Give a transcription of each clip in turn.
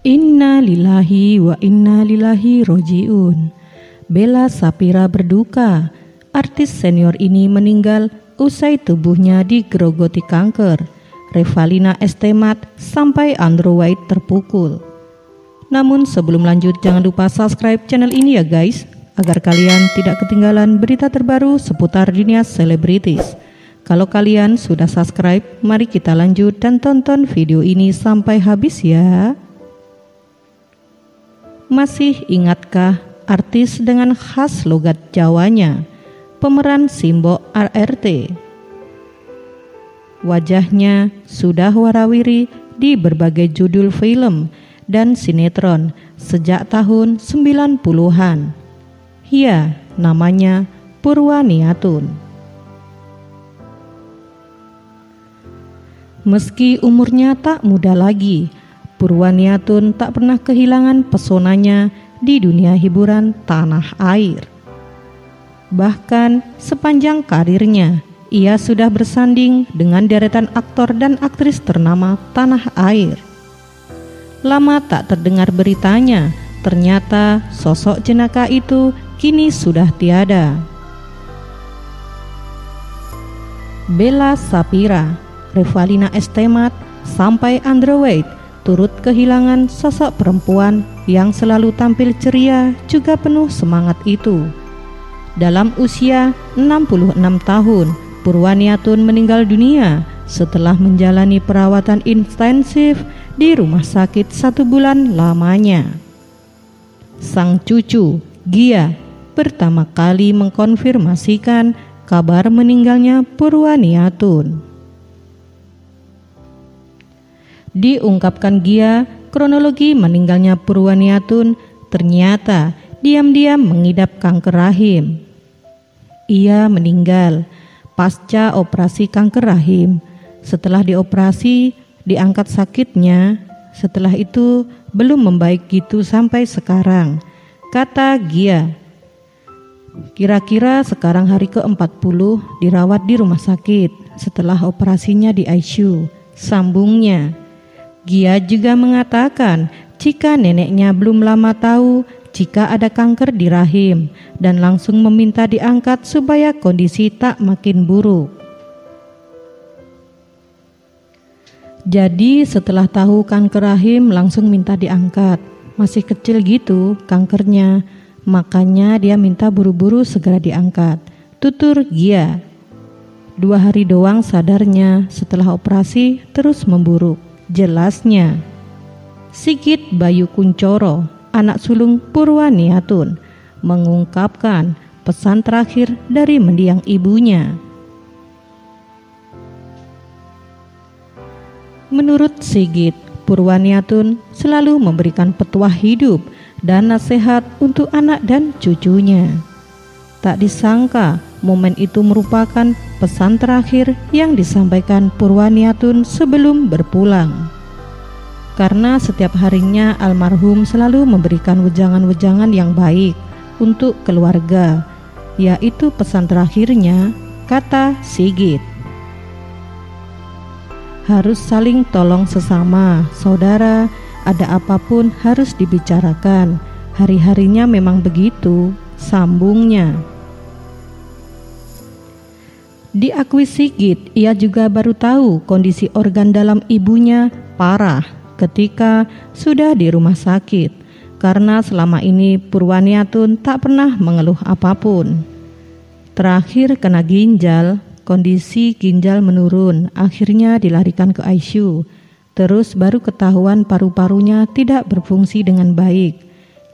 Inna lillahi wa inna ilaihi rojiun. Bella Shapira berduka. Artis senior ini meninggal usai tubuhnya digerogoti kanker. Revalina S. Temat sampai Andrew White terpukul. Namun sebelum lanjut, jangan lupa subscribe channel ini ya guys, agar kalian tidak ketinggalan berita terbaru seputar dunia selebritis. Kalau kalian sudah subscribe, mari kita lanjut dan tonton video ini sampai habis ya. Masih ingatkah artis dengan khas logat Jawanya, pemeran Simbo RRT? Wajahnya sudah warawiri di berbagai judul film dan sinetron sejak tahun 90-an. Ia namanya Purwaniatun. Meski umurnya tak muda lagi, Purwaniatun tak pernah kehilangan pesonanya di dunia hiburan tanah air. Bahkan sepanjang karirnya, ia sudah bersanding dengan deretan aktor dan aktris ternama tanah air. Lama tak terdengar beritanya, ternyata sosok jenaka itu kini sudah tiada. Bella Shapira, Revalina S. Temat, sampai Andrew White turut kehilangan sosok perempuan yang selalu tampil ceria juga penuh semangat itu. Dalam usia 66 tahun, Purwaniatun meninggal dunia setelah menjalani perawatan intensif di rumah sakit 1 bulan lamanya. Sang cucu, Gia, pertama kali mengkonfirmasikan kabar meninggalnya Purwaniatun. Diungkapkan Gia, kronologi meninggalnya Purwaniatun ternyata diam-diam mengidap kanker rahim. Ia meninggal pasca operasi kanker rahim. Setelah dioperasi, diangkat sakitnya. Setelah itu belum membaik gitu sampai sekarang, kata Gia. Kira-kira sekarang hari ke-40 dirawat di rumah sakit setelah operasinya di ICU, sambungnya. Gia juga mengatakan jika neneknya belum lama tahu jika ada kanker di rahim dan langsung meminta diangkat supaya kondisi tak makin buruk. Jadi setelah tahu kanker rahim langsung minta diangkat. Masih kecil gitu kankernya, makanya dia minta buru-buru segera diangkat, tutur Gia. 2 hari doang sadarnya, setelah operasi terus memburuk. Jelasnya. Sigit Bayu Kuncoro, anak sulung Purwaniatun, mengungkapkan pesan terakhir dari mendiang ibunya. Menurut Sigit, Purwaniatun selalu memberikan petuah hidup dan nasihat untuk anak dan cucunya. Tak disangka momen itu merupakan pesan terakhir yang disampaikan Purwaniatun sebelum berpulang. Karena setiap harinya almarhum selalu memberikan wejangan-wejangan yang baik untuk keluarga, yaitu pesan terakhirnya, kata Sigit. Harus saling tolong sesama, saudara, ada apapun harus dibicarakan. Hari-harinya memang begitu, sambungnya. Diakui Sigit, ia juga baru tahu kondisi organ dalam ibunya parah ketika sudah di rumah sakit, karena selama ini Purwaniatun tak pernah mengeluh apapun. Terakhir kena ginjal, kondisi ginjal menurun, akhirnya dilarikan ke ICU. Terus baru ketahuan paru-parunya tidak berfungsi dengan baik.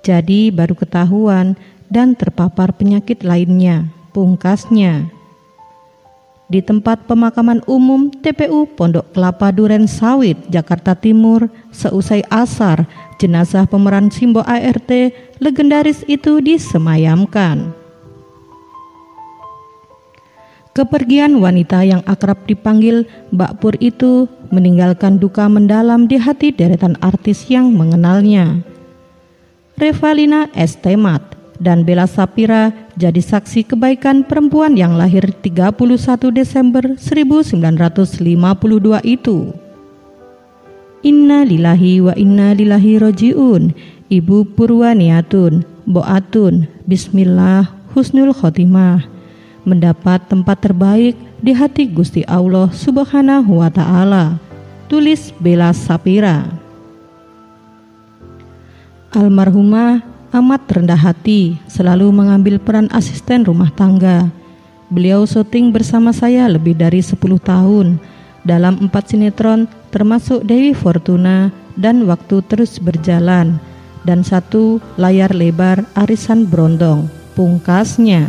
Jadi baru ketahuan dan terpapar penyakit lainnya, pungkasnya. Di tempat pemakaman umum TPU Pondok Kelapa Duren Sawit, Jakarta Timur, seusai asar, jenazah pemeran Simbo ART legendaris itu disemayamkan. Kepergian wanita yang akrab dipanggil Mbak Pur itu meninggalkan duka mendalam di hati deretan artis yang mengenalnya. Revalina S. Temat dan Bella Shapira jadi saksi kebaikan perempuan yang lahir 31 Desember 1952 itu. Inna lillahi wa inna ilaihi rajiun. Ibu Purwaniatun, Boatun, Bismillah, husnul khotimah. Mendapat tempat terbaik di hati Gusti Allah Subhanahu wa Ta'ala. Tulis Bella Sapira. Almarhumah amat rendah hati, selalu mengambil peran asisten rumah tangga. Beliau syuting bersama saya lebih dari 10 tahun dalam 4 sinetron termasuk Dewi Fortuna dan Waktu Terus Berjalan, dan 1 layar lebar Arisan Brondong. Pungkasnya,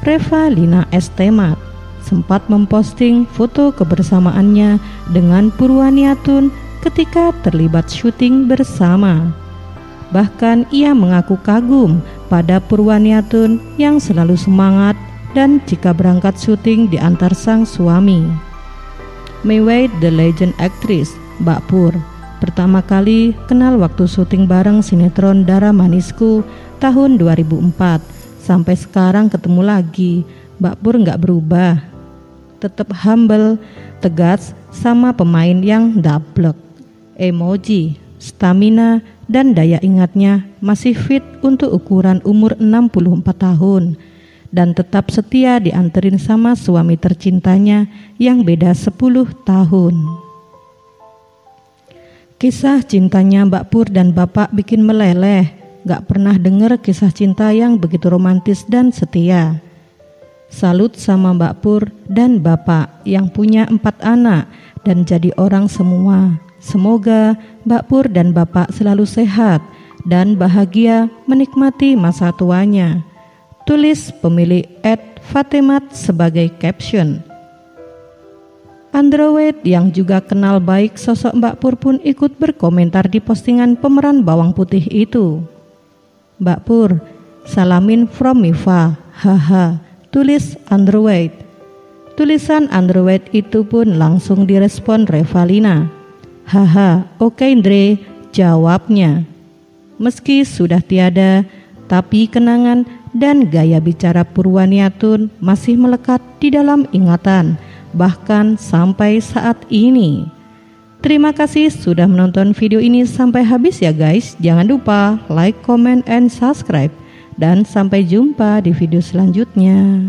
Revalina S. Temat sempat memposting foto kebersamaannya dengan Purwaniatun ketika terlibat syuting bersama. Bahkan ia mengaku kagum pada Purwaniatun yang selalu semangat dan jika berangkat syuting diantar sang suami. Mewait the legend actress, Mbak Pur, pertama kali kenal waktu syuting bareng sinetron Dara Manisku tahun 2004. Sampai sekarang ketemu lagi, Mbak Pur nggak berubah. Tetap humble, tegas, sama pemain yang dablek. Emoji, stamina, dan daya ingatnya masih fit untuk ukuran umur 64 tahun. Dan tetap setia dianterin sama suami tercintanya yang beda 10 tahun. Kisah cintanya Mbak Pur dan Bapak bikin meleleh. Gak pernah dengar kisah cinta yang begitu romantis dan setia. Salut sama Mbak Pur dan Bapak yang punya 4 anak dan jadi orang semua. Semoga Mbak Pur dan Bapak selalu sehat dan bahagia menikmati masa tuanya. Tulis pemilik @Fatemat sebagai caption. Android yang juga kenal baik sosok Mbak Pur pun ikut berkomentar di postingan pemeran bawang putih itu. Mbak Pur, salamin from Mifa, haha, tulis Android. Tulisan Android itu pun langsung direspon Revalina. Haha, oke Andre, jawabnya. Meski sudah tiada, tapi kenangan dan gaya bicara Purwaniatun masih melekat di dalam ingatan, bahkan sampai saat ini. Terima kasih sudah menonton video ini sampai habis ya guys. Jangan lupa like, comment, and subscribe. Dan sampai jumpa di video selanjutnya.